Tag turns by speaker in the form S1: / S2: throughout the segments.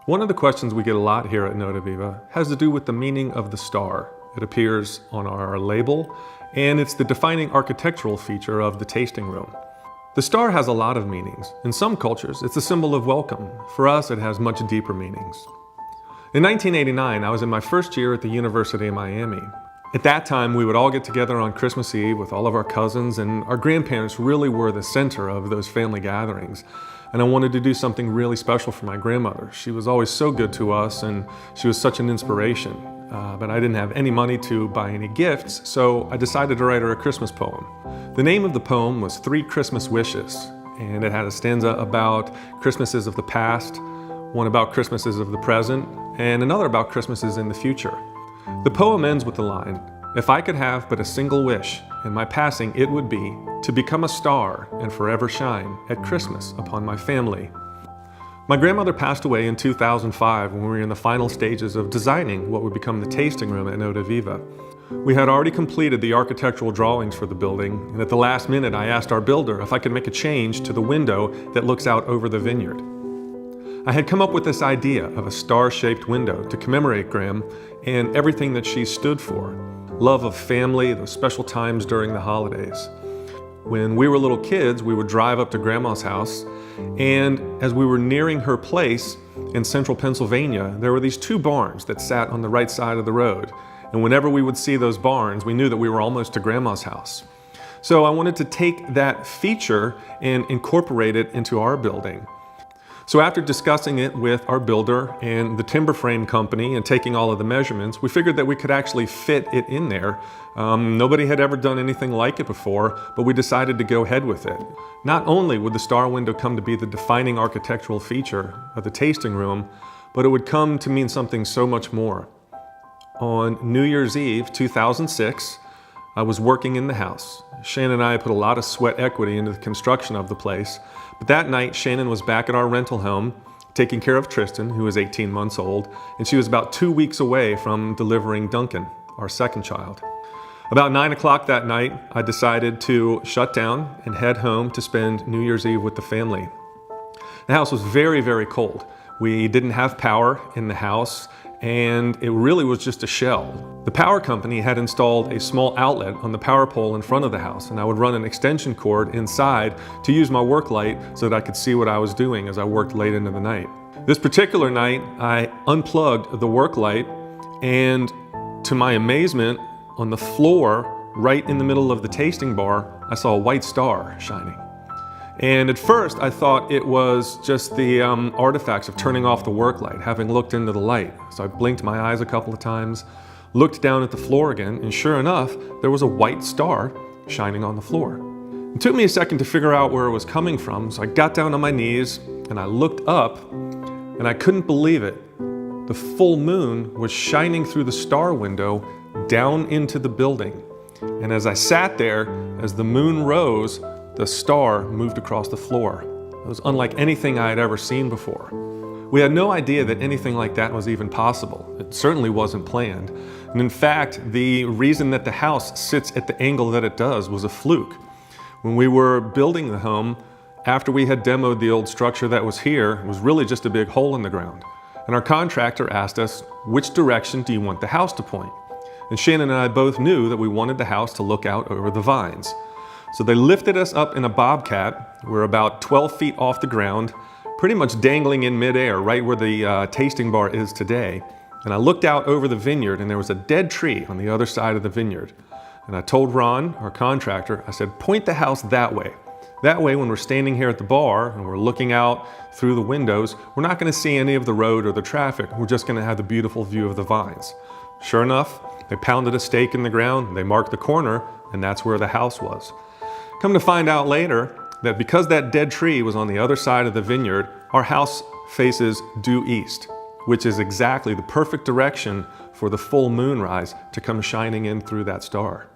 S1: One of the questions we get a lot here at Notaviva has to do with the meaning of the star. It appears on our label, and it's the defining architectural feature of the tasting room. The star has a lot of meanings. In some cultures, it's a symbol of welcome. For us, it has much deeper meanings. In 1989, I was in my first year at the University of Miami. At that time, we would all get together on Christmas Eve with all of our cousins, and our grandparents really were the center of those family gatherings. And I wanted to do something really special for my grandmother. She was always so good to us, and she was such an inspiration. But I didn't have any money to buy any gifts, so I decided to write her a Christmas poem. The name of the poem was 3 Christmas Wishes, and it had a stanza about Christmases of the past, one about Christmases of the present, and another about Christmases in the future. The poem ends with the line, "If I could have but a single wish, in my passing it would be to become a star and forever shine at Christmas upon my family." My grandmother passed away in 2005 when we were in the final stages of designing what would become the tasting room at Notaviva. We had already completed the architectural drawings for the building, and at the last minute I asked our builder if I could make a change to the window that looks out over the vineyard. I had come up with this idea of a star-shaped window to commemorate Gram and everything that she stood for. Love of family, those special times during the holidays. When we were little kids, we would drive up to Grandma's house, and as we were nearing her place in central Pennsylvania, there were these 2 barns that sat on the right side of the road. And whenever we would see those barns, we knew that we were almost to Grandma's house. So I wanted to take that feature and incorporate it into our building. So after discussing it with our builder and the timber frame company and taking all of the measurements, we figured that we could actually fit it in there. Nobody had ever done anything like it before, but we decided to go ahead with it. Not only would the star window come to be the defining architectural feature of the tasting room, but it would come to mean something so much more. On New Year's Eve, 2006, I was working in the house. Shannon and I put a lot of sweat equity into the construction of the place. But that night, Shannon was back at our rental home, taking care of Tristan, who was 18 months old, and she was about 2 weeks away from delivering Duncan, our second child. About 9 o'clock that night, I decided to shut down and head home to spend New Year's Eve with the family. The house was very, very cold. We didn't have power in the house, and it really was just a shell. The power company had installed a small outlet on the power pole in front of the house, and I would run an extension cord inside to use my work light so that I could see what I was doing as I worked late into the night. This particular night, I unplugged the work light, and to my amazement, on the floor, right in the middle of the tasting bar, I saw a white star shining. And at first, I thought it was just the artifacts of turning off the work light, having looked into the light. So I blinked my eyes a couple of times, looked down at the floor again, and sure enough, there was a white star shining on the floor. It took me a second to figure out where it was coming from, so I got down on my knees, and I looked up, and I couldn't believe it. The full moon was shining through the star window down into the building. And as I sat there, as the moon rose, the star moved across the floor. It was unlike anything I had ever seen before. We had no idea that anything like that was even possible. It certainly wasn't planned. And in fact, the reason that the house sits at the angle that it does was a fluke. When we were building the home, after we had demoed the old structure that was here, it was really just a big hole in the ground. And our contractor asked us, "Which direction do you want the house to point?" And Shannon and I both knew that we wanted the house to look out over the vines. So they lifted us up in a bobcat. We're about 12 feet off the ground, pretty much dangling in midair, right where the tasting bar is today. And I looked out over the vineyard, and there was a dead tree on the other side of the vineyard. And I told Ron, our contractor, I said, "Point the house that way. That way, when we're standing here at the bar and we're looking out through the windows, we're not going to see any of the road or the traffic. We're just going to have the beautiful view of the vines." Sure enough, they pounded a stake in the ground, they marked the corner, and that's where the house was. Come to find out later that because that dead tree was on the other side of the vineyard, our house faces due east, which is exactly the perfect direction for the full moon rise to come shining in through that star.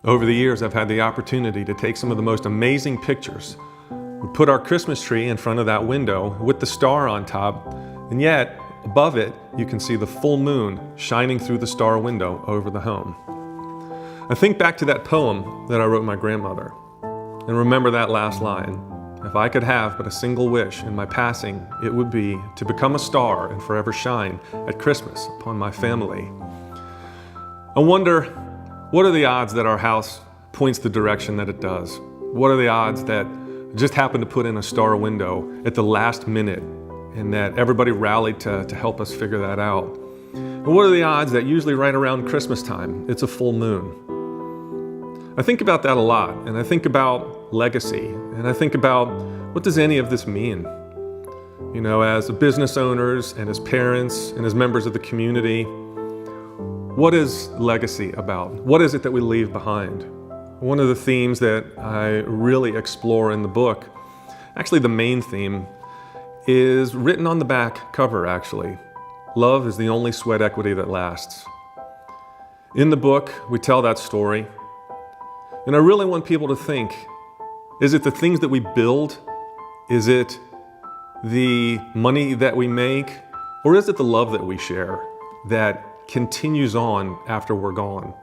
S1: Over the years, I've had the opportunity to take some of the most amazing pictures. We put our Christmas tree in front of that window with the star on top, and yet above it, you can see the full moon shining through the star window over the home. I think back to that poem that I wrote my grandmother, and remember that last line, If I could have but a single wish in my passing, it would be to become a star and forever shine at Christmas upon my family. I wonder, what are the odds that our house points the direction that it does? What are the odds that I just happened to put in a star window at the last minute and that everybody rallied to help us figure that out? And what are the odds that usually right around Christmas time, it's a full moon? I think about that a lot, and I think about legacy, and I think about, what does any of this mean? You know, as business owners and as parents and as members of the community, what is legacy about? What is it that we leave behind? One of the themes that I really explore in the book, actually the main theme, is written on the back cover, actually. Love is the only sweat equity that lasts. In the book, we tell that story, and I really want people to think, is it the things that we build? Is it the money that we make? Or is it the love that we share that continues on after we're gone,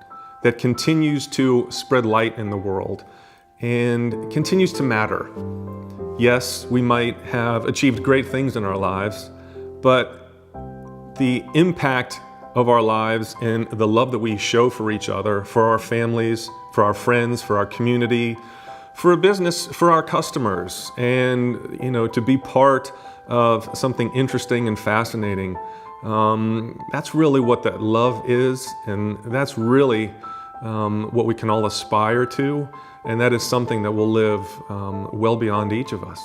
S1: that continues to spread light in the world and continues to matter? Yes, we might have achieved great things in our lives, but the impact of our lives and the love that we show for each other, for our families, for our friends, for our community, for a business, for our customers, and to be part of something interesting and fascinating. That's really what that love is, and that's really what we can all aspire to, and that is something that will live well beyond each of us.